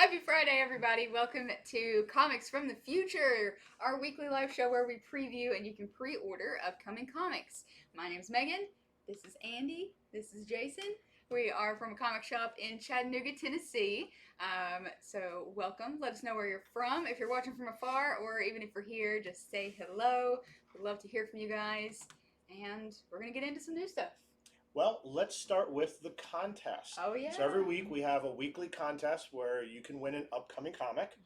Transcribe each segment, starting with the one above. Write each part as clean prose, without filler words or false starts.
Happy Friday, everybody. Welcome to Comics from the Future, our weekly live show where we preview and you can pre order upcoming comics. My name's Megan. This is Andy. This is Jason. We are from a comic shop in Chattanooga, Tennessee. So, welcome. Let us know where you're from. If you're watching from afar or even if you're here, just say hello. We'd love to hear from you guys. And we're going to get into some new stuff. Well, let's start with the contest. Oh, yeah. So every week we have a weekly contest where you can win an upcoming comic.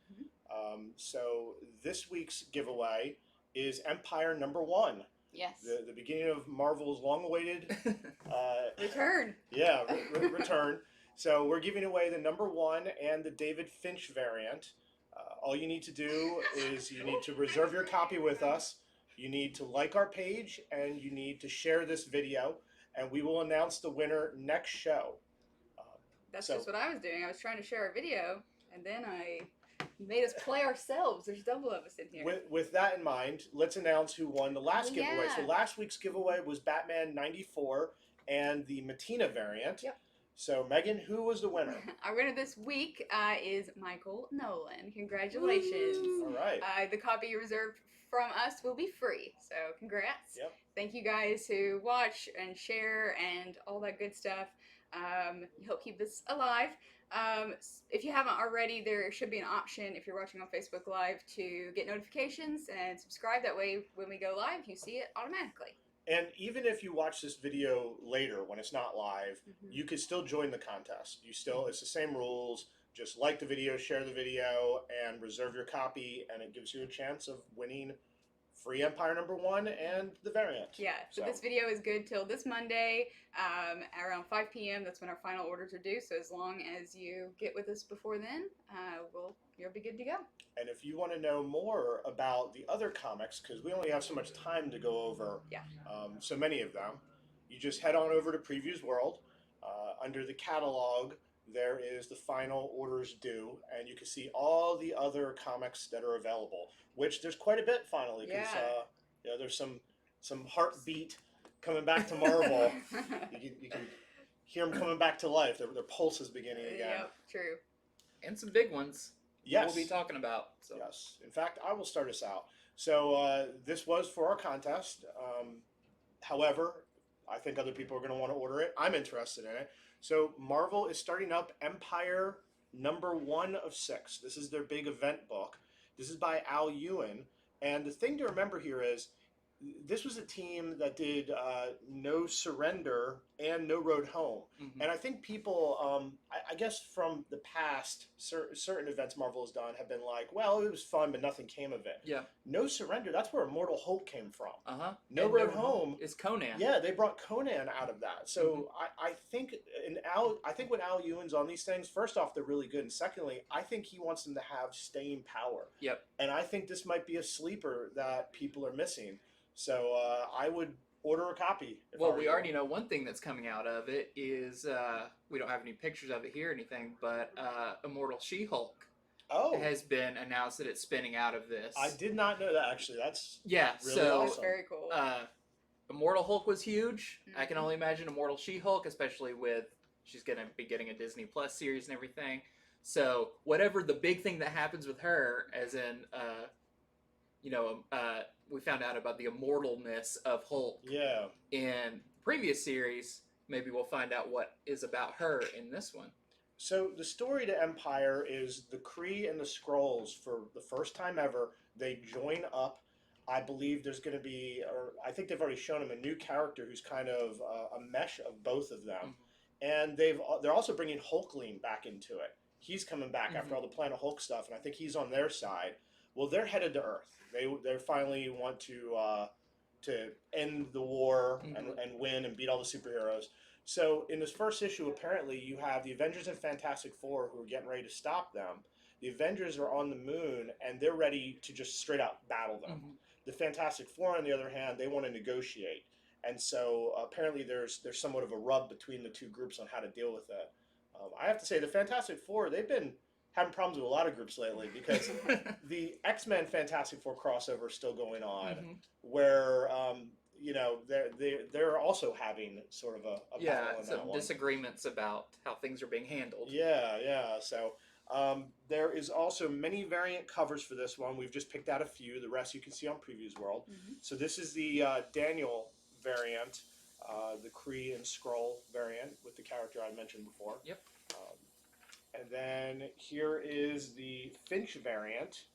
So this week's giveaway is Empire #1. Yes. The beginning of Marvel's long-awaited return. Yeah, return. So we're giving away the #1 and the David Finch variant. All you need to do is you need to reserve your copy with us. You need to like our page and you need to share this video. And we will announce the winner next show. That's just what I was doing. I was trying to share a video, and then you made us play ourselves. There's double of us in here. With that in mind, let's announce who won the last giveaway. So last week's giveaway was Batman '94 and the Matina variant. Yep. So Megan, who was the winner? Our winner this week is Michael Nolan. Congratulations. Woo! All right. The copy you reserved from us will be free. So congrats. Yep. Thank you guys who watch and share and all that good stuff. You help keep this alive. If you haven't already, there should be an option if you're watching on Facebook Live to get notifications and subscribe. That way, when we go live, you see it automatically. And even if you watch this video later when it's not live, you can still join the contest. It's the same rules. Just like the video, share the video, and reserve your copy, and it gives you a chance of winning free Empire #1 and the variant. Yeah, so this video is good till this Monday around 5 p.m. That's when our final orders are due. So as long as you get with us before then, you'll be good to go. And if you want to know more about the other comics, because we only have so much time to go over so many of them, you just head on over to Previews World. Under the catalog, there is the final orders due, and you can see all the other comics that are available, which there's quite a bit finally, because there's some heartbeat coming back to Marvel. you can hear them coming back to life. Their pulse is beginning again. Yep, true. And some big ones. Yes. We'll be talking about. So. Yes. In fact, I will start us out. So this was for our contest. However, I think other people are going to want to order it. I'm interested in it. So Marvel is starting up Empire #1 of 6. This is their big event book. This is by Al Ewing. And the thing to remember here is this was a team that did No Surrender and No Road Home. And I think people, I guess from the past, certain events Marvel has done have been like, well, it was fun, but nothing came of it. Yeah. No Surrender, that's where Immortal Hulk came from. No Road Home is Conan. Yeah, they brought Conan out of that. So I think when Al Ewing's on these things, first off, they're really good. And secondly, I think he wants them to have staying power. Yep. And I think this might be a sleeper that people are missing. So I would order a copy. Well, we already know one thing that's coming out of it is, we don't have any pictures of it here or anything, but Immortal She-Hulk has been announced that it's spinning out of this. I did not know that, actually. That's really awesome. awesome. Very cool. Immortal Hulk was huge. I can only imagine Immortal She-Hulk, especially with she's going to be getting a Disney Plus series and everything. So whatever the big thing that happens with her, as in... we found out about the immortalness of Hulk in previous series. Maybe we'll find out what is about her in this one. So the story to Empire is the Kree and the Skrulls, for the first time ever, they join up. I believe there's going to be, or I think they've already shown him a new character who's kind of a mesh of both of them. And they're also bringing Hulkling back into it. He's coming back after all the Planet Hulk stuff, and I think he's on their side. Well, they're headed to Earth. They finally want to end the war and win and beat all the superheroes. So in this first issue, apparently you have the Avengers and Fantastic Four who are getting ready to stop them. The Avengers are on the moon and they're ready to just straight out battle them. The Fantastic Four, on the other hand, they want to negotiate. And so apparently there's somewhat of a rub between the two groups on how to deal with it. I have to say, the Fantastic Four, they've been having problems with a lot of groups lately because the X-Men Fantastic Four crossover is still going on, where they're also having sort of a battle in some that one. disagreements about how things are being handled. Yeah. So There is also many variant covers for this one. We've just picked out a few. The rest you can see on Previews World. Mhm. So this is the Daniel variant, the Kree and Skrull variant with the character I mentioned before. Yep. And then here is the Finch variant.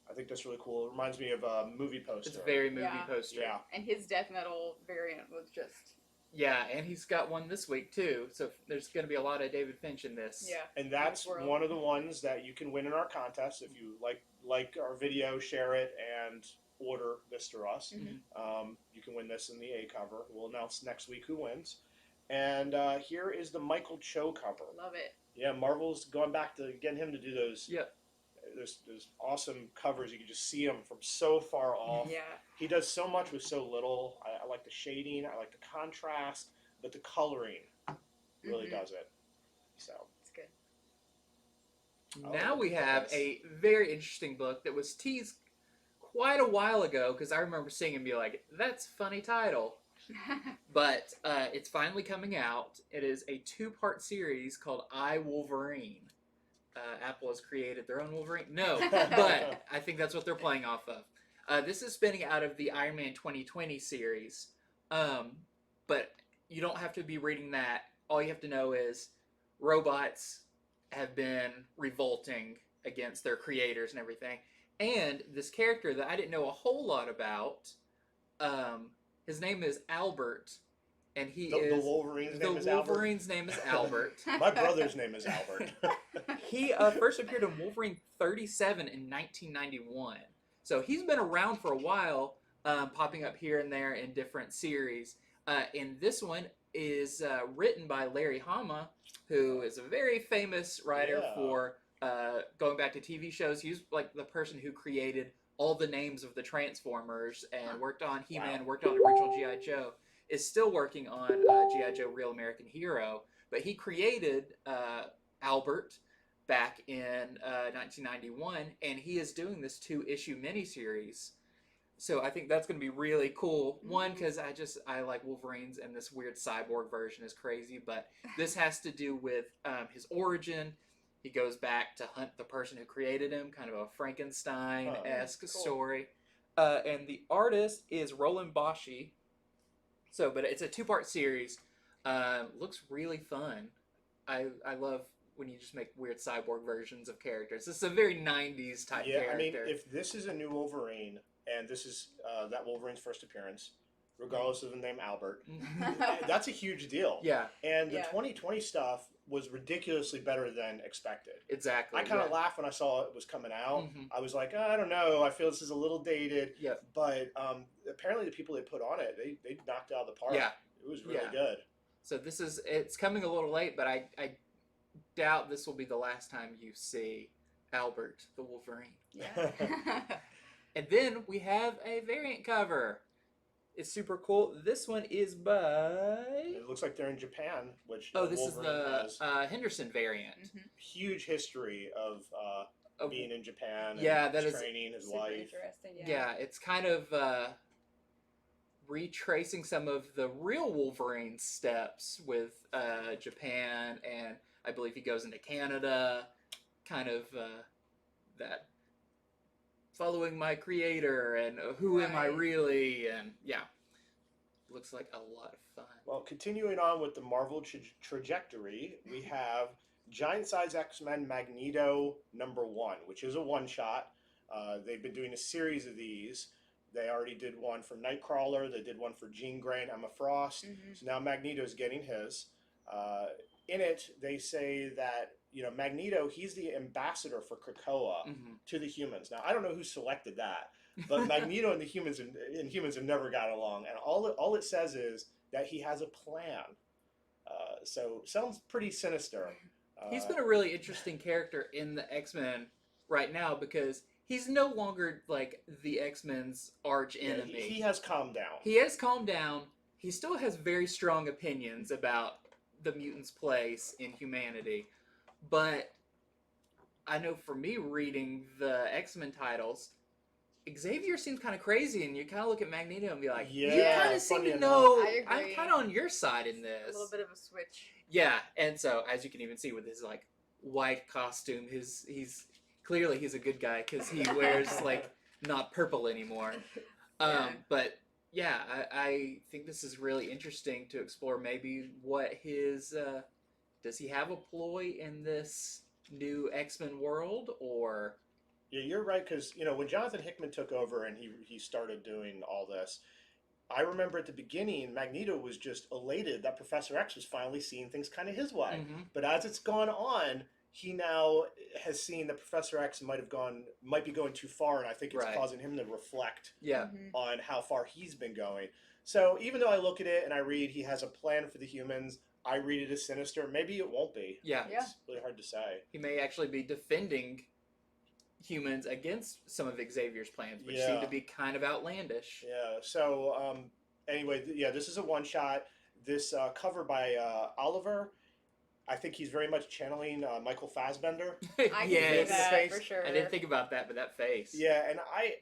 I think that's really cool. It reminds me of a movie poster. It's a very movie Yeah. poster. Yeah. And his death metal variant was just Yeah, and he's got one this week too. So there's going to be a lot of David Finch in this. yeah. And that's World. one of the ones that you can win in our contest. If you like our video, share it, and order this through us. You can win this in the A cover. We'll announce next week who wins. And here is the Michael Cho cover. Love it. Yeah, Marvel's going back to getting him to do those. Yep. Those awesome covers. You can just see him from so far off. Yeah. He does so much with so little. I like the shading. I like the contrast, but the coloring really does it. So It's good. Now Oh, we have yes. a very interesting book that was teased quite a while ago because I remember seeing it and be like, that's a funny title. But it's finally coming out. It is a 2-part series called I, Wolverine. Apple has created their own Wolverine. No, but I think that's what they're playing off of. This is spinning out of the Iron Man 2020 series. But you don't have to be reading that. All you have to know is robots have been revolting against their creators and everything. And this character that I didn't know a whole lot about, his name is Albert. And he the is... Wolverine's The name is Albert. Wolverine's name is Albert. My brother's name is Albert. He first appeared in Wolverine 37 in 1991. So he's been around for a while, popping up here and there in different series. And this one is written by Larry Hama, who is a very famous writer for going back to TV shows. He's like the person who created all the names of the Transformers and worked on He-Man, worked on original G.I. Joe. Is still working on G.I. Joe Real American Hero, but he created Albert back in 1991, and he is doing this 2-issue miniseries. So I think that's going to be really cool. One, because I like Wolverines, and this weird cyborg version is crazy, but this has to do with his origin. He goes back to hunt the person who created him, kind of a Frankenstein-esque story. And the artist is Roland Boschi. So, but it's a 2-part series. Looks really fun. I love when you just make weird cyborg versions of characters. This is a very 90s type character. I mean, if this is a new Wolverine, and this is that Wolverine's first appearance, regardless of the name Albert, that's a huge deal. Yeah. And the 2020 stuff was ridiculously better than expected. Exactly. I kind of laughed when I saw it was coming out. I was like, I don't know. I feel this is a little dated. Yeah. But apparently the people they put on it, they knocked it out of the park. Yeah. It was really good. So it's coming a little late, but I doubt this will be the last time you see Albert the Wolverine. Yeah. And then we have a variant cover. It's super cool. This one is by... It looks like they're in Japan, which this Wolverine is the has Henderson variant. huge history of being in Japan. Yeah, and that his is training, his Super life. interesting. Yeah, it's kind of retracing some of the real Wolverine steps with Japan, and I believe he goes into Canada, kind of that following my creator and who am I really, and looks like a lot of fun. Well, continuing on with the Marvel trajectory, we have Giant Size X-Men Magneto #1, which is a one-shot. They've been doing a series of these. They already did one for Nightcrawler. They did one for Jean Grey and Emma Frost. So now Magneto's getting his. In it, they say that Magneto, he's the ambassador for Krakoa to the humans. Now I don't know who selected that, but Magneto and the humans have never got along, and all it says is that he has a plan. So sounds pretty sinister. He's been a really interesting character in the X-Men right now because he's no longer like the X-Men's arch enemy. He has calmed down. He has calmed down. He still has very strong opinions about the mutants' place in humanity. But I know for me reading the X-Men titles, Xavier seems kind of crazy, and you kind of look at Magneto and be like, you kind of seem to know, I'm kind of on your side in this. A little bit of a switch. Yeah, and so as you can even see with his like white costume. He's clearly he's a good guy because he wears like not purple anymore. Yeah. But yeah, I think this is really interesting to explore. Maybe what his does he have a ploy in this new X-Men world, or Yeah, you're right, because when Jonathan Hickman took over and he started doing all this, I remember at the beginning Magneto was just elated that Professor X was finally seeing things kind of his way. Mhm. But as it's gone on, he now has seen that Professor X might be going too far, and I think it's Right. causing him to reflect yeah, on how far he's been going. So even though I look at it and I read he has a plan for the humans, I read it as sinister. Maybe it won't be. yeah, Yeah. It's really hard to say. he may actually be defending humans against some of Xavier's plans, which seem Yeah. to be kind of outlandish. Yeah. So anyway, yeah, this is a one shot. This cover by Oliver. I think he's very much channeling Michael Fassbender. I can Yes. see that Face. for sure. I didn't think about that, but that face. Yeah, and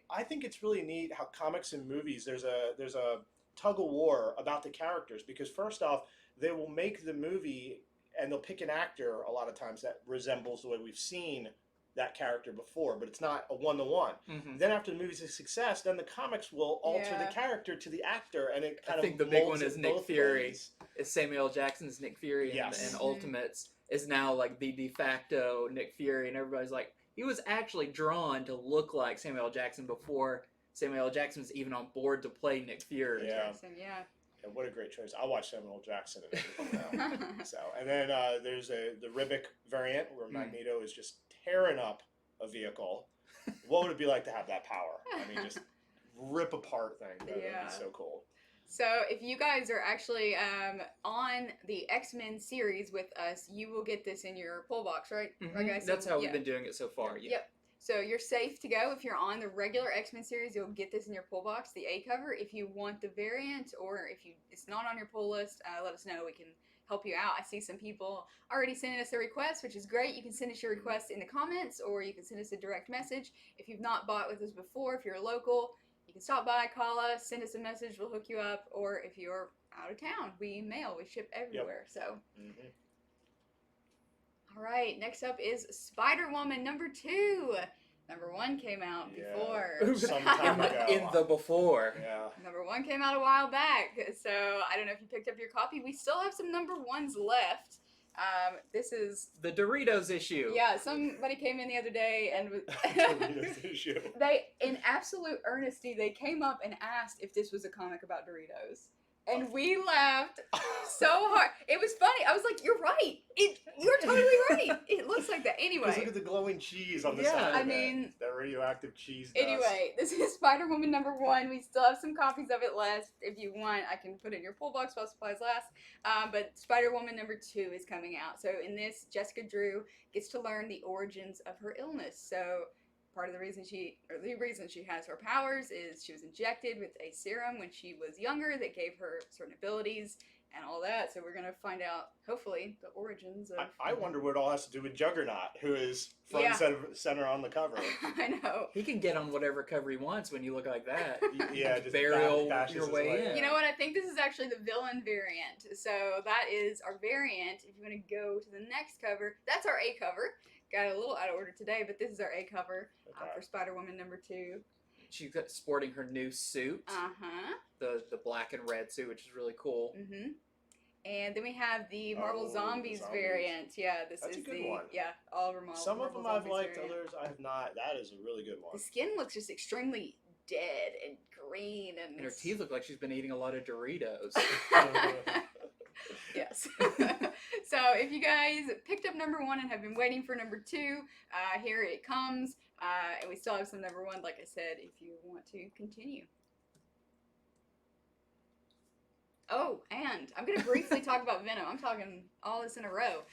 I think it's really neat how comics and movies there's a tug of war about the characters, because first off they will make the movie and they'll pick an actor a lot of times that resembles the way we've seen that character before, but it's not a one-to-one. Mhm. Then after the movie's a success, then the comics will alter Yeah. the character to the actor, and it kind I think of the big molds one it is Nick both Fury. ways. Is Samuel L. Jackson's Nick Fury in, Yes. in Mhm. Ultimates is now like the de facto Nick Fury, and everybody's like, he was actually drawn to look like Samuel L. Jackson before Samuel L. Jackson was even on board to play Nick Fury. Yeah. Interesting, yeah. Yeah, what a great choice! I watch Samuel L. Jackson and everything now. So, and then there's the Ribic variant where Magneto is just tearing up a vehicle. What would it be like to have that power? I mean, just rip apart things. That'd Yeah. be so cool. So if you guys are actually on the X-Men series with us, you will get this in your pull box, right? Mhm. Right, guys? That's how Yeah. we've been doing it so far. Yeah. Yep. So you're safe to go. If you're on the regular X-Men series, you'll get this in your pull box, the A cover. If you want the variant, or if it's not on your pull list, let us know. We can help you out. I see some people already sending us a request, which is great. You can send us your request in the comments, or you can send us a direct message. If you've not bought with us before, if you're local, you can stop by, call us, send us a message. We'll hook you up. Or if you're out of town, we mail. We ship everywhere. So. Mm-hmm. All right, next up is Spider-Woman #2. #1 came out Yeah. before. Some time ago. In the before. Yeah. #1 came out a while back, so I don't know if you picked up your copy. We still have some #1s left. This is The Doritos issue. yeah. Somebody came in the other day and Doritos issue. they, in absolute earnesty, they came up and asked if this was a comic about Doritos. And we laughed so hard. It was funny. I was like, "You're right. You're totally right. It looks like that." Because Anyway, look at the glowing cheese on the Yeah, side. I of mean- it. That radioactive cheese. Dust. anyway, this is Spider-Woman #1. We still have some copies of it left. If you want, I can put it in your pull box while supplies last. But Spider-Woman #2 is coming out. So in this, Jessica Drew gets to learn the origins of her illness. So part of the reason the reason she has her powers is she was injected with a serum when she was younger that gave her certain abilities and all that. So we're gonna find out, hopefully, the origins of. I wonder what it all has to do with Juggernaut, who is front Yeah. and center on the cover. I know. He can get on whatever cover he wants when you look like that. Yeah, just Burial bashes your his way in. You know what? I think this is actually the villain variant. So that is our variant. If you want to go to the next cover, that's our A cover. Got a little out of order today, but this is our A cover Okay. for Spider-Woman #2. She's got, sporting her new suit, Uh-huh. the black and red suit, which is really cool. Mm-hmm. And then we have the Marvel Oh, Zombies Zombies. variant. Yeah, this That's a is good the one. all of our Marvel. Some of Marvel them I've Zombies liked, variant. others I have not. That is a really good one. The skin looks just extremely dead and green, and And her it's- teeth look like she's been eating a lot of Doritos. Yes. So if you guys picked up #1 and have been waiting for #2, here it comes. And we still have some #1, like I said, if you want to continue. Oh, and I'm going to briefly talk about Venom. I'm talking all this in a row.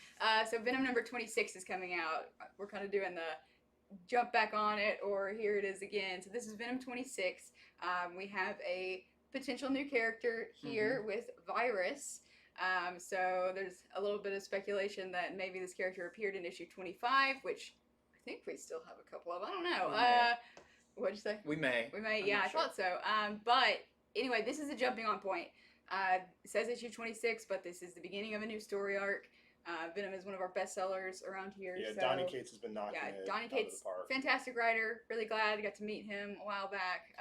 So Venom #26 is coming out. We're kind of doing the jump back on it, or here it is again. So this is Venom 26. We have a potential new character here with Virus. So there's a little bit of speculation that maybe this character appeared in issue 25, which I think we still have a couple of. I don't know. We may. What'd you say? We may. We may. I'm Yeah, not I sure. thought so. But anyway, this is a jumping on point. It says issue 26, but this is the beginning of a new story arc. Venom is one of our best sellers around here. Yeah, so, Donny Cates has been knocking it Donny out Cates, of the park. fantastic writer. Really glad I got to meet him a while back.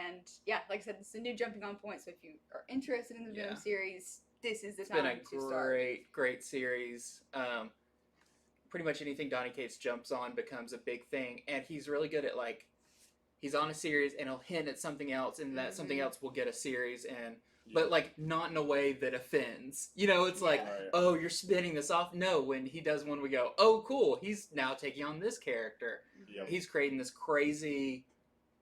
And yeah, like I said, this is a new jumping on point. So if you are interested in the Venom series, this is the It's time been a to start. great series. Pretty much anything Donny Cates jumps on becomes a big thing, and he's really good at like he's on a series and he'll hint at something else, and that something else will get a series, and but like not in a way that offends. You know, it's like, Right. oh, you're spinning this off. No, when he does one, we go, oh, cool. He's now taking on this character. Yep. He's creating this crazy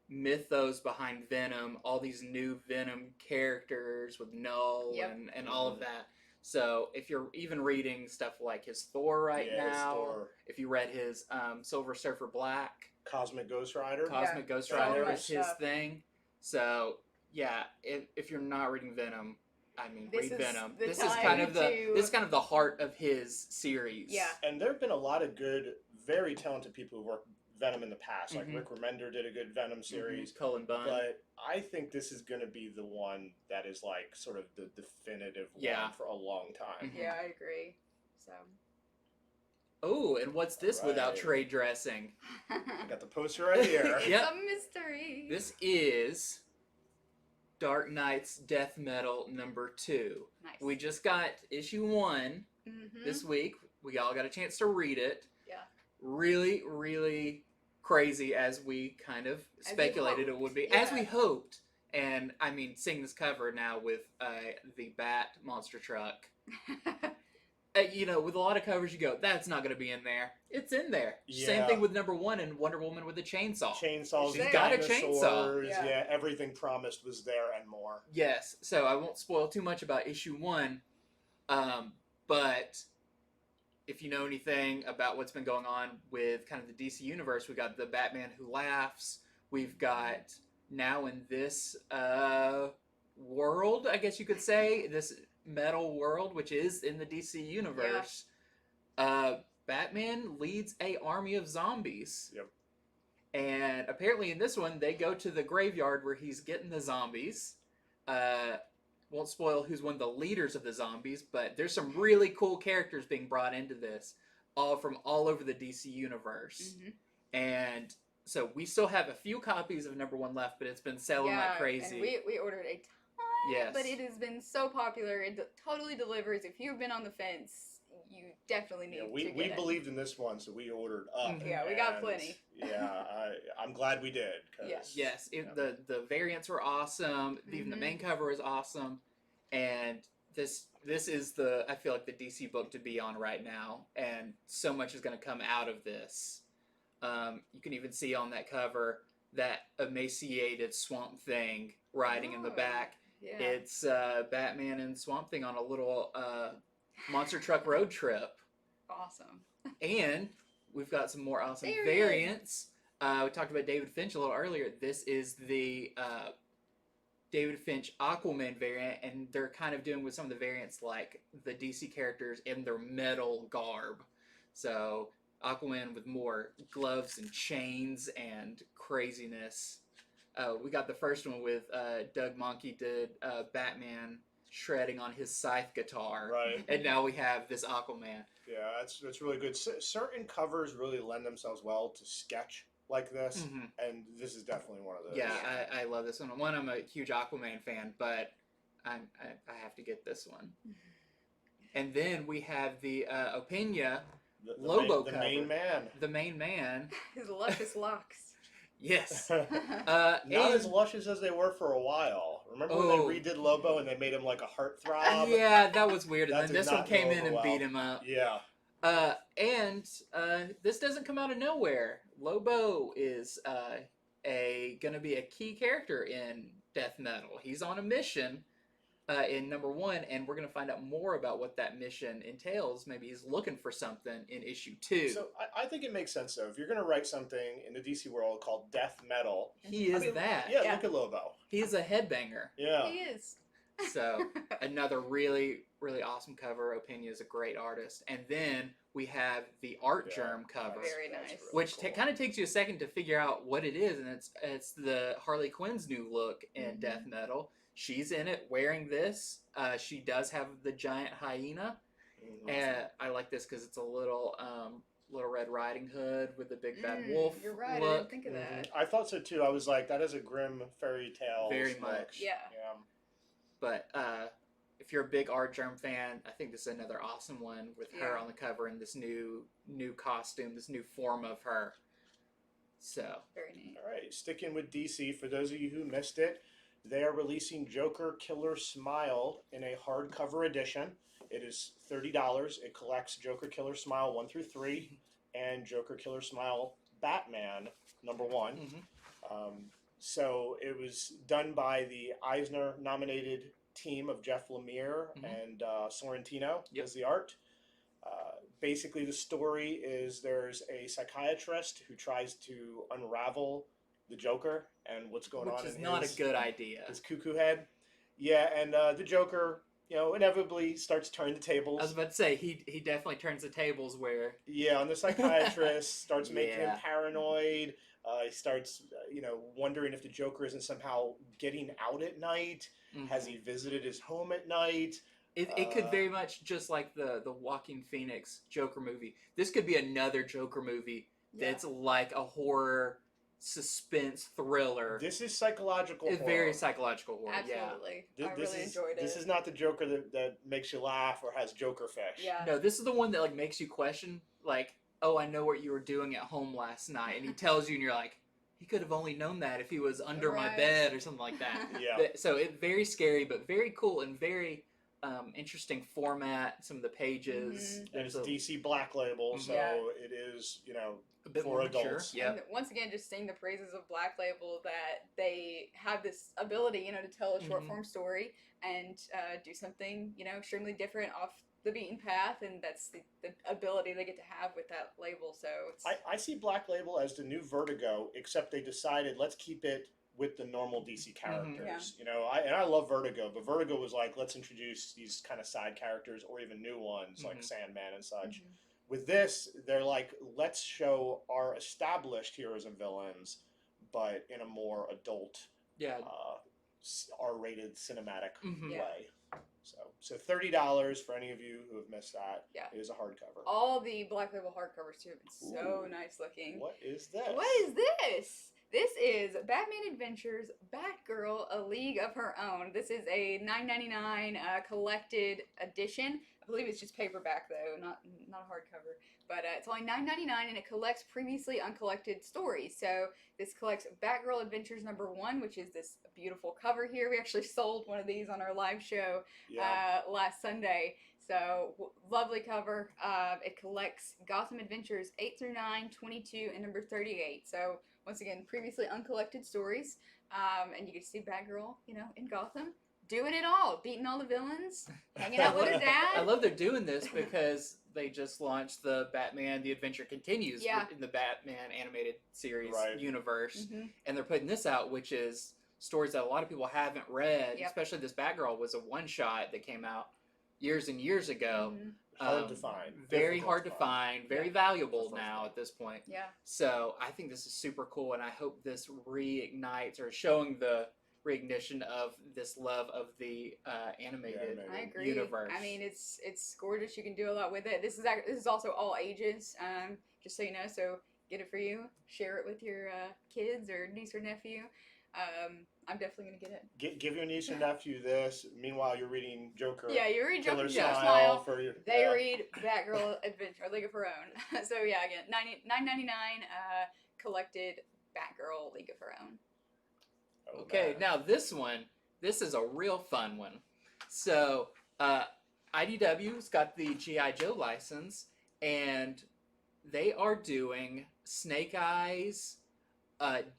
mythos behind Venom, all these new Venom characters with Null and all of that. So if you're even reading stuff like his Thor right his now, Thor. if you read his Silver Surfer Black, Cosmic Ghost Rider. Cosmic Ghost so Rider much is his stuff. thing. So yeah, if you're not reading Venom, I mean, This read is Venom. the This is time kind of to- this is kind of the heart of his series. Yeah. And there have been a lot of good, very talented people who worked Venom in the past. Like Mhm. Rick Remender did a good Venom series. Cullen Bunn. But I think this is going to be the one that is like sort of the definitive one for a long time. Mhm. Yeah, I agree. So. Oh, and what's this without Right. trade dressing? I got the poster right here. It's Yep. a mystery. This is Dark Knight's Death Metal #2. Nice. We just got issue 1 this week. We all got a chance to read it. Yeah. Really, really crazy, as we kind of As we speculated it would be. hoped. As Yeah. we hoped. And, I mean, seeing this cover now with the Bat monster truck. You know, with a lot of covers, you go, that's not going to be in there. It's in there. Same Yeah. thing with #1 and Wonder Woman with the chainsaw. Chainsaws, She's got a dinosaurs, chainsaw. Yeah, everything promised was there and more. Yes, so I won't spoil too much about issue 1, but if you know anything about what's been going on with kind of the DC universe, we've got the Batman Who Laughs, we've got now in this world, I guess you could say, this metal world, which is in the DC universe, Batman leads a army of zombies. Yep. And apparently in this one, they go to the graveyard where he's getting the zombies. Won't spoil who's one of the leaders of the zombies, but there's some really cool characters being brought into this, all from all over the DC universe. And so we still have a few copies of #1 left, but it's been selling like crazy. And we ordered a ton, Yes. but it has been so popular. It totally delivers. If you've been on the fence, you definitely need Yeah, to we get it. believed in this one, so we ordered up. Mhm. Yeah, we got And, plenty. Yeah, I'm glad we did. 'Cause, Yes, yeah. the variants were awesome. Even the main cover is awesome, and this is I feel like the DC book to be on right now, and so much is going to come out of this. You can even see on that cover that emaciated Swamp Thing riding in the back. Yeah. It's Batman and Swamp Thing on a little monster truck road trip. Awesome. And we've got some more awesome Variants. variants. We talked about David Finch a little earlier. This is the David Finch Aquaman variant, and they're kind of doing with some of the variants like the DC characters in their metal garb. So Aquaman with more gloves and chains and craziness. We got the first one with Doug Monkey did Batman shredding on his scythe guitar. Right. And now we have this Aquaman. Yeah, that's really good. Certain covers really lend themselves well to sketch like this, Mhm. and this is definitely one of those. Yeah, I love this one. One, I'm a huge Aquaman fan, but I have to get this one. And then we have the Opeña, the Lobo the cover. main man. the main man. His luscious locks. Yes. Not And- as luscious as they were for a while. Remember when Oh. they redid Lobo and they made him like a heartthrob? yeah, that was weird. And That then did this one not came go in over and well. beat him up. Yeah. And this doesn't come out of nowhere. Lobo is gonna be a key character in Death Metal. He's on a mission in #1, and we're gonna find out more about what that mission entails. Maybe he's looking for something in issue 2. So I think it makes sense though. If you're gonna write something in the DC world called Death Metal, he is I mean, that. Yeah, Yeah. look at Lobo. He's a headbanger. Yeah. He is. So another really, really awesome cover. Opeña is a great artist. And then we have the Art Yeah, Germ cover, Very that's nice. really which cool. kind of takes you a second to figure out what it is, and it's the Harley Quinn's new look in Death Metal. She's in it wearing this. She does have the giant hyena, And I like this because it's a little Little Red Riding Hood with the big bad wolf You're right. I look. didn't think of that. I thought so too. I was like, that is a grim fairy tale. Very look. much. Yeah. But if you're a big Art Germ fan, I think this is another awesome one with her on the cover and this new costume, this new form of her. So Very neat. All right, sticking with DC, for those of you who missed it, they are releasing Joker Killer Smile in a hardcover edition. It is $30. It collects Joker Killer Smile 1 through 3 and Joker Killer Smile Batman #1. So it was done by the Eisner-nominated team of Jeff Lemire and Sorrentino as the art. Basically, the story is there's a psychiatrist who tries to unravel the Joker and what's going on in his... Which is not a good idea. His cuckoo head. Yeah, and the Joker, inevitably starts turning the tables. I was about to say, he definitely turns the tables where... Yeah, on the psychiatrist, starts making him paranoid. He starts, wondering if the Joker isn't somehow getting out at night. Has he visited his home at night? It could very much, just like the Joaquin Phoenix Joker movie, this could be another Joker movie that's like a horror suspense thriller. This is psychological horror. Very psychological horror. Absolutely. Yeah. I really enjoyed it. This is not the Joker that makes you laugh or has Joker fish. Yeah. No, this is the one that like makes you question, like, oh, I know what you were doing at home last night, and he tells you, and you're like, he could have only known that if he was under my bed or something like that. Yeah. So it's very scary, but very cool and very interesting format. Some of the pages. And it's DC Black Label, so it is, a bit for more adults. Yeah. And once again, just seeing the praises of Black Label, that they have this ability, to tell a short form story and do something, extremely different off the beaten path, and that's the ability they get to have with that label. So it's... I see Black Label as the new Vertigo, except they decided let's keep it with the normal DC characters. I love Vertigo, but Vertigo was like, let's introduce these kind of side characters or even new ones like Sandman and such. With this, they're like, let's show our established heroes and villains, but in a more adult, R-rated cinematic way. So $30 for any of you who have missed that. Yeah. It is a hardcover. All the Black Label hardcovers too have been so nice looking. What is this? What is this? This is Batman Adventures Batgirl, A League of Her Own. This is a $9.99 collected edition. I believe it's just paperback though, not a hardcover. But it's only $9.99 and it collects previously uncollected stories. So this collects Batgirl Adventures #1, which is this beautiful cover here. We actually sold one of these on our live show last Sunday. So lovely cover. It collects Gotham Adventures 8 through 9, 22, and number 38. So once again, previously uncollected stories. And you get to see Batgirl, in Gotham, doing it all, beating all the villains, hanging out with her dad. I love they're doing this because they just launched the Batman The Adventure Continues in the Batman animated series universe. And they're putting this out, which is stories that a lot of people haven't read, especially this Batgirl was a one-shot that came out years and years ago. Hard to find. Very hard to find. Very valuable now at this point. Yeah. So I think this is super cool, and I hope this reignites or showing the reignition of this love of the animated I agree. universe. I mean, it's gorgeous. You can do a lot with it. This is also all ages. Just so you know. So get it for you. Share it with your kids or niece or nephew. I'm definitely gonna get it. Give your niece or nephew this. Meanwhile, you're reading Joker. Yeah, you read Joker Killer Smile. For your, They read Batgirl Adventure, League of Her Own. So yeah, again, $9.99 collected Batgirl League of Her Own. Oh, okay, man. now this is a real fun one. So IDW's got the G.I. Joe license, and they are doing Snake Eyes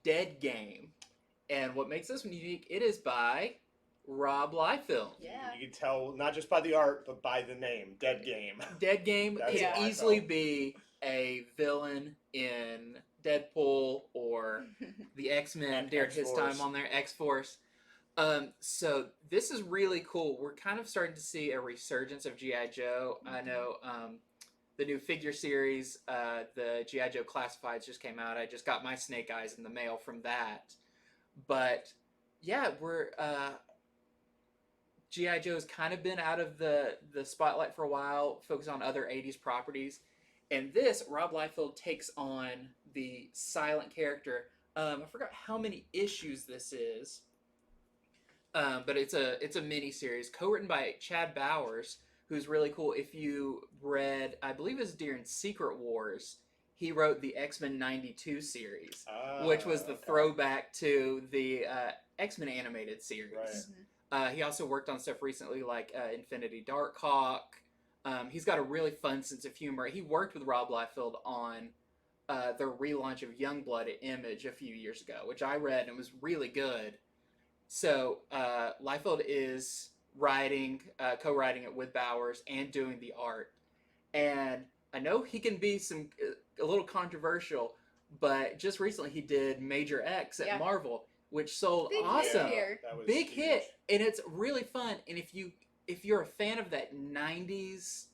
Dead Game. And what makes this one unique, it is by Rob Liefeld. Yeah. You can tell not just by the art, but by the name, Dead Game. Dead Game That's could Liefeld. easily be a villain in Deadpool or the X-Men during his time on there, X-Force. So this is really cool. We're kind of starting to see a resurgence of G.I. Joe. I know the new figure series, the G.I. Joe Classifieds just came out. I just got my Snake Eyes in the mail from that. But yeah, we're G.I. Joe's kind of been out of the spotlight for a while, focused on other 80s properties. And this, Rob Liefeld takes on the silent character. I forgot how many issues this is, but it's a mini series co-written by Chad Bowers, who's really cool. If you read, I believe it was during Secret Wars, he wrote the X-Men '92 series, which was the throwback to the X-Men animated series. Right. He also worked on stuff recently like Infinity Darkhawk. He's got a really fun sense of humor. He worked with Rob Liefeld on the relaunch of Youngblood at Image a few years ago, which I read and was really good. So Liefeld is co-writing it with Bowers and doing the art. And I know he can be a little controversial, but just recently he did Major X at Marvel, which sold awesome. Big hit, and it's really fun. And if you're a fan of that '90s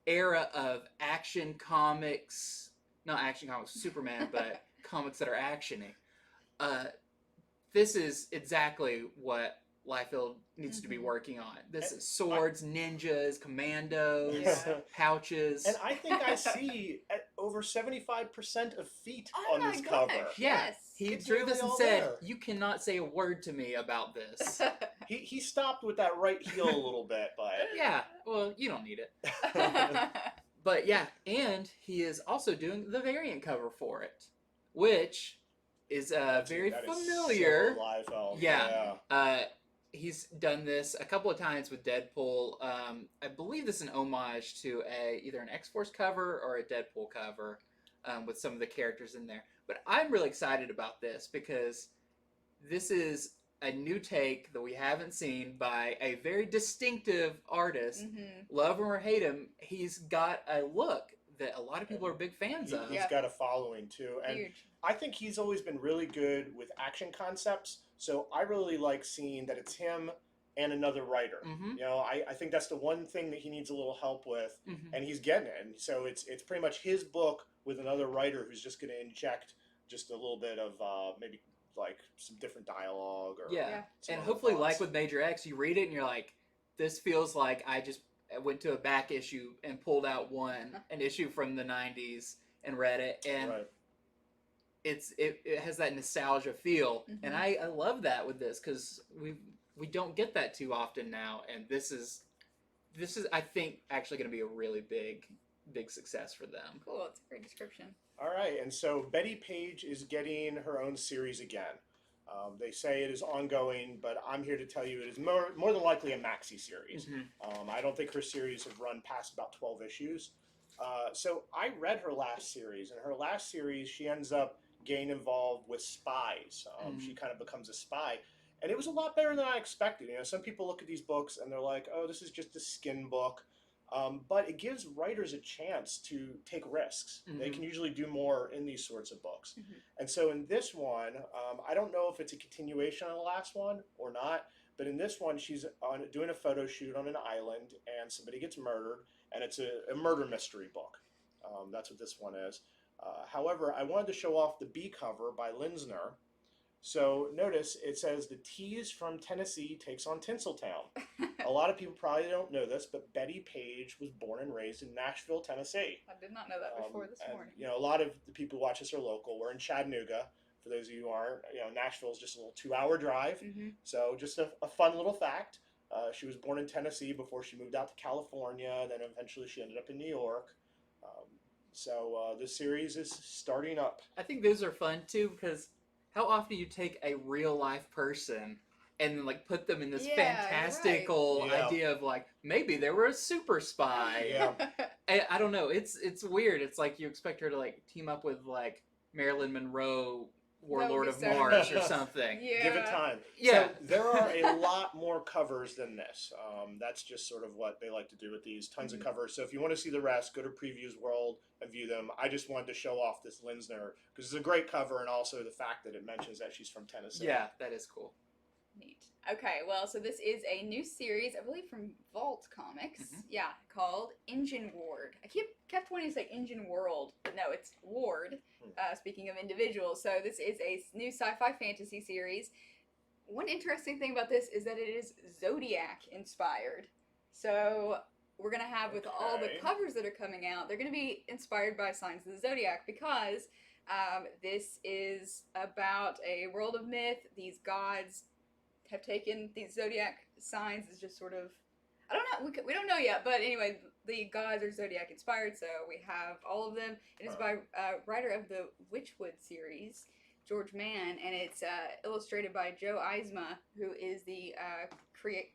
era of action comics, not action comics, Superman, but comics that are actiony, this is exactly what Liefeld needs to be working on. This is swords, ninjas, commandos, pouches. And I think I see over 75% of feet on this gosh, cover. Yeah, yes. he It's drew really this and all said, there. "You cannot say a word to me about this." He stopped with that right heel a little bit, but Yeah, well, you don't need it. But yeah, and he is also doing the variant cover for it, which is very familiar. Is so Liefeld. Yeah. He's done this a couple of times with Deadpool. I believe this is an homage to either an X-Force cover or a Deadpool cover with some of the characters in there. But I'm really excited about this because this is a new take that we haven't seen by a very distinctive artist. Love him or hate him, he's got a look that a lot of people are big fans of. He's got a following too. And Huge. I think he's always been really good with action concepts. So I really like seeing that it's him and another writer. You know, I think that's the one thing that he needs a little help with, and he's getting it. And so it's pretty much his book with another writer who's just going to inject just a little bit of maybe like some different dialogue or and hopefully like with Major X, you read it and you're like, this feels like I just went to a back issue and pulled out an issue from the 90s and read it, and it has that nostalgia feel, and I love that with this because we don't get that too often now, and this is I think actually going to be a really big success for them. Cool, it's a great description. All right, and so Betty Page is getting her own series again. They say it is ongoing, but I'm here to tell you it is more than likely a maxi series. I don't think her series have run past about 12 issues. So I read her last series, and her last series, she ends up getting involved with spies. She kind of becomes a spy, and it was a lot better than I expected. You know, some people look at these books and they're like, "Oh, this is just a skin book." But it gives writers a chance to take risks. They can usually do more in these sorts of books. And so in this one, I don't know if it's a continuation on the last one or not, but in this one, she's doing a photo shoot on an island and somebody gets murdered, and it's a murder mystery book. That's what this one is. However, I wanted to show off the B cover by Linsner. So notice it says the tease from Tennessee takes on Tinseltown. A lot of people probably don't know this, but Betty Page was born and raised in Nashville, Tennessee. I did not know that before this morning. You know, a lot of the people who watch us are local. We're in Chattanooga. For those of you who aren't, you know, Nashville is just a little 2-hour drive. So just a fun little fact. She was born in Tennessee before she moved out to California. Then eventually she ended up in New York. So this series is starting up. I think those are fun too because how often do you take a real life person and like put them in this fantastical idea of like maybe they were a super spy. I don't know. It's weird. It's like you expect her to like team up with like Marilyn Monroe, Warlord of Mars or something. Give it time. Yeah. So there are a lot more covers than this. That's just sort of what they like to do with these. Tons of covers. So if you want to see the rest, go to Previews World and view them. I just wanted to show off this Linsner because it's a great cover, and also the fact that it mentions that she's from Tennessee. Yeah, that is cool. Neat. Okay, well, so this is a new series, I believe from Vault Comics. Yeah, called Engine Ward. I kept wanting to say Engine World, but no, it's Ward. Speaking of individuals, so this is a new sci-fi fantasy series. one interesting thing about this is that it is Zodiac inspired. So we're gonna have with all the Okay. covers that are coming out, they're gonna be inspired by signs of the Zodiac because this is about a world of myth. These gods have taken these Zodiac signs as just sort of, I don't know, we don't know yet, but anyway, the gods are Zodiac inspired, so we have all of them. It is by writer of the Witchwood series, George Mann, and it's illustrated by Joe Eisma, who is the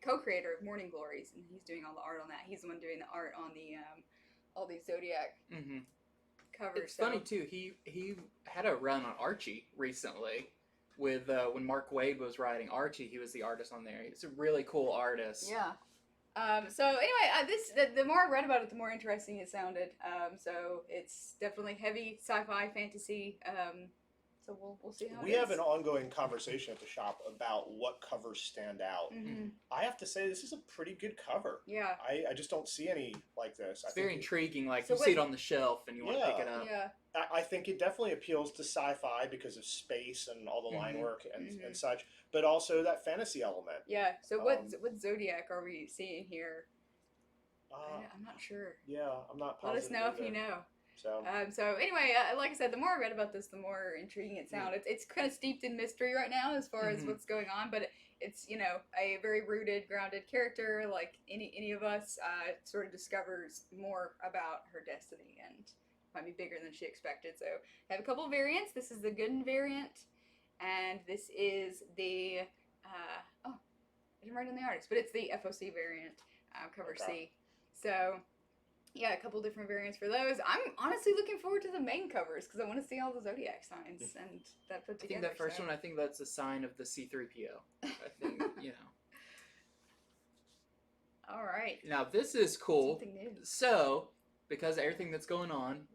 co-creator of Morning Glories, and he's doing all the art on that. He's the one doing the art on the all these Zodiac Mm-hmm. covers. It's funny too. He had a run on Archie recently, with when Mark Waid was writing Archie, he was the artist on there. He's a really cool artist. Yeah. So anyway, the more I read about it, the more interesting it sounded. So it's definitely heavy sci-fi fantasy. So we'll see how We it have is. an ongoing conversation at the shop about what covers stand out. Mm-hmm. I have to say, this is a pretty good cover. Yeah. I just don't see any like this. It's very intriguing. Like So you see it on the shelf and you want to pick it up. Yeah. I think it definitely appeals to sci-fi because of space and all the line Mhm. work and such, but also that fantasy element. Yeah. So what Zodiac are we seeing here? Uh, I'm not sure. yeah, I'm not Let positive. us know if either. you know. So So anyway, like I said, the more I read about this, the more intriguing it sounded. It's kind of steeped in mystery right now as far as Mhm. what's going on, but it's a very rooted, grounded character. Like any of us, sort of discovers more about her destiny and might be bigger than she expected. So I have a couple of variants. This is the Gooden variant, and this is the I didn't write in the artist, but it's the FOC variant, cover Okay. C. So yeah, a couple different variants for those. I'm honestly looking forward to the main covers because I want to see all the Zodiac signs and that put I together. think that first one, I think that's a sign of the C-3PO. I think, All right. Now, this is cool. Something new. So, because of everything that's going on,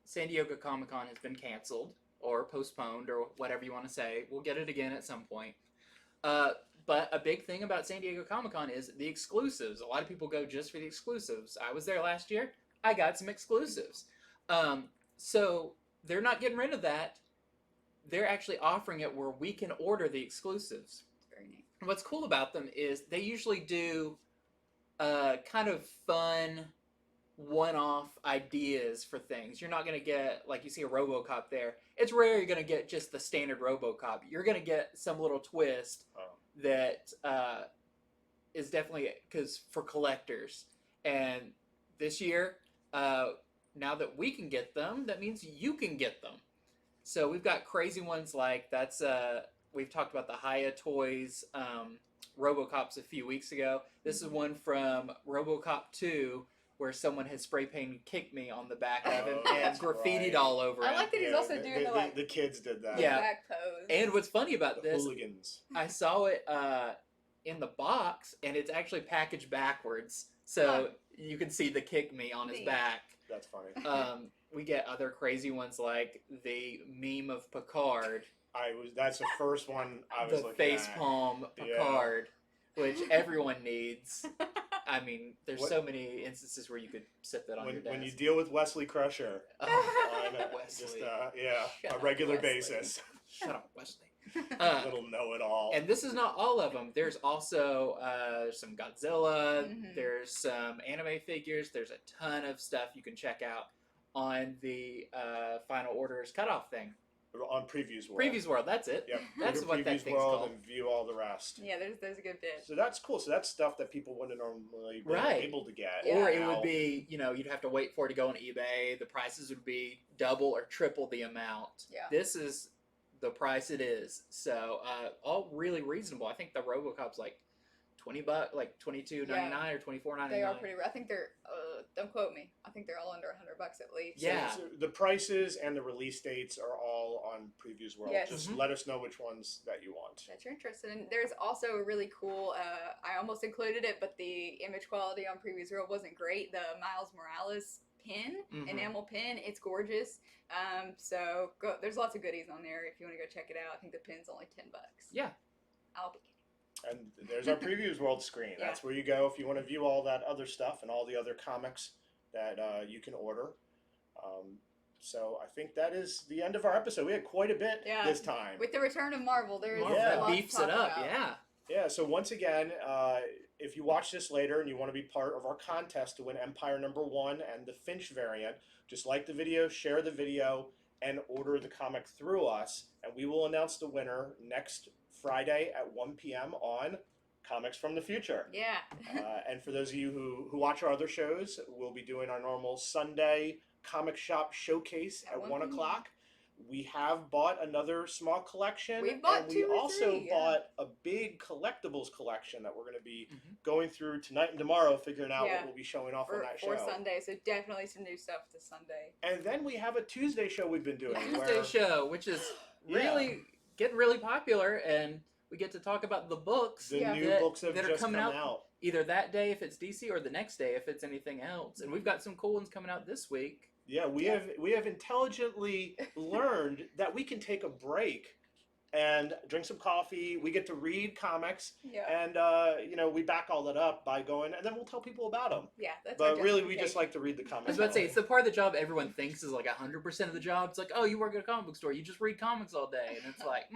San Diego Comic-Con has been canceled or postponed or whatever you want to say. We'll get it again at some point. But a big thing about San Diego Comic-Con is the exclusives. A lot of people go just for the exclusives. I was there last year. I got some exclusives. So they're not getting rid of that. They're actually offering it where we can order the exclusives. Very neat. And what's cool about them is they usually do kind of fun one-off ideas for things. You're not going to get, like you see a RoboCop there. It's rare you're going to get just the standard RoboCop. You're going to get some little twist that is definitely because for collectors. And this year, now that we can get them, that means you can get them. So we've got crazy ones like that's we've talked about the Haya Toys RoboCops a few weeks ago. This is one from RoboCop 2 where someone has spray painted "Kick Me" on the back of him and that's graffitied right. all over him. I like that he's also doing the kids did that. Yeah. back pose. And what's funny about The this, hooligans. I saw it in the box, and it's actually packaged backwards, so you can see the "Kick Me" on his Neat. back. That's funny. We get other crazy ones like the meme of Picard, That's the first one I was the looking at. facepalm Picard, which everyone needs. I mean, there's so many instances where you could set that on your desk. When you deal with Wesley Crusher on Wesley. just Shut a up, regular Wesley. basis. Shut up, Wesley. Little know-it-all. And this is not all of them. There's also some Godzilla. Mhm. There's some anime figures. There's a ton of stuff you can check out on the Final Orders cutoff thing. On Previews World. Previews World, that's it. Yep. That's Go to what that Previews thing's World called. and view all the rest. Yeah, there's a good bit. So that's cool. So that's stuff that people wouldn't normally be Right. able to get. Or it now. would be, you'd have to wait for it to go on eBay. The prices would be double or triple the amount. Yeah. This is the price it is. So all really reasonable. I think the RoboCop's like $20, like $22.99 or $24.99. They are pretty. I think they're. Don't quote me. I think they're all under $100 at least. Yeah. So the prices and the release dates are all on Previews World. Yes. Just Mhm. let us know which ones that you want. That you're interested in. There's also a really cool. I almost included it, but the image quality on Previews World wasn't great. The Miles Morales pin, Mhm. enamel pin. It's gorgeous. So there's lots of goodies on there if you want to go check it out. I think the pin's only $10. Yeah. I'll be. And there's our Previews World screen. Yeah. That's where you go if you want to view all that other stuff and all the other comics that you can order. So I think that is the end of our episode. We had quite a bit Yeah. this time. With the return of Marvel, there is Marvel, a Yeah. that lot to beefs talk it up. about. Yeah. Yeah, so once again, if you watch this later and you want to be part of our contest to win Empire #1 and the Finch variant, just like the video, share the video, and order the comic through us, and we will announce the winner next Friday at 1 p.m. on Comics from the Future. Yeah. And for those of you who watch our other shows, we'll be doing our normal Sunday comic shop showcase at 1 p.m. o'clock. We have bought another small collection. We've bought and two we or also three, yeah. bought a big collectibles collection that we're going to be Mhm. going through tonight and tomorrow, figuring out Yeah. what we'll be showing off on that For show. Sunday, so definitely some new stuff this Sunday. And then we have a Tuesday show we've been doing. The where, Tuesday show, which is really getting really popular, and we get to talk about the books the Yeah. new that, books have that are just coming come out either that day if it's DC or the next day if it's anything else. And we've got some cool ones coming out this week. Yeah, we have intelligently learned that we can take a break and drink some coffee. We get to read comics, Yeah. and we back all that up by going, and then we'll tell people about them. Yeah, that's our But really, we just justification. like to read the I comics. was about to say, it's the part of the job everyone thinks is like 100% of the job. It's like, oh, you work at a comic book store, you just read comics all day. And it's like,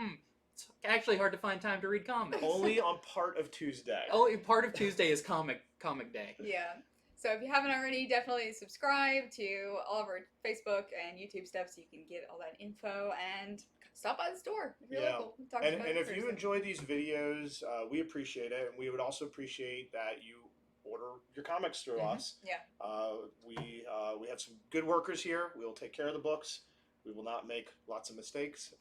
it's actually hard to find time to read comics. Only on part of Tuesday. Only part of Tuesday is comic day. Yeah. So if you haven't already, definitely subscribe to all of our Facebook and YouTube stuff so you can get all that info and stop by the store if you're Yeah. local. Talk to And us if you Thursday. enjoy these videos, we appreciate it, and we would also appreciate that you order your comics through Mhm. us. Yeah. We have some good workers here. We will take care of the books. We will not make lots of mistakes.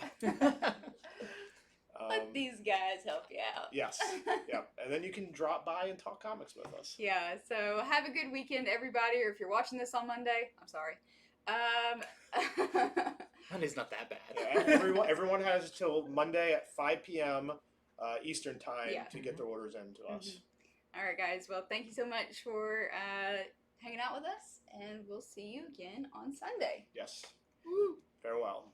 Let these guys help you out. Yes. Yeah. And then you can drop by and talk comics with us. Yeah, so have a good weekend, everybody, or if you're watching this on Monday, I'm sorry. Monday's not that bad. Yeah, everyone has till Monday at 5 p.m. Eastern time Yeah. to get their orders in to us. All right, guys. Well, thank you so much for hanging out with us, and we'll see you again on Sunday. Yes. Woo! Farewell.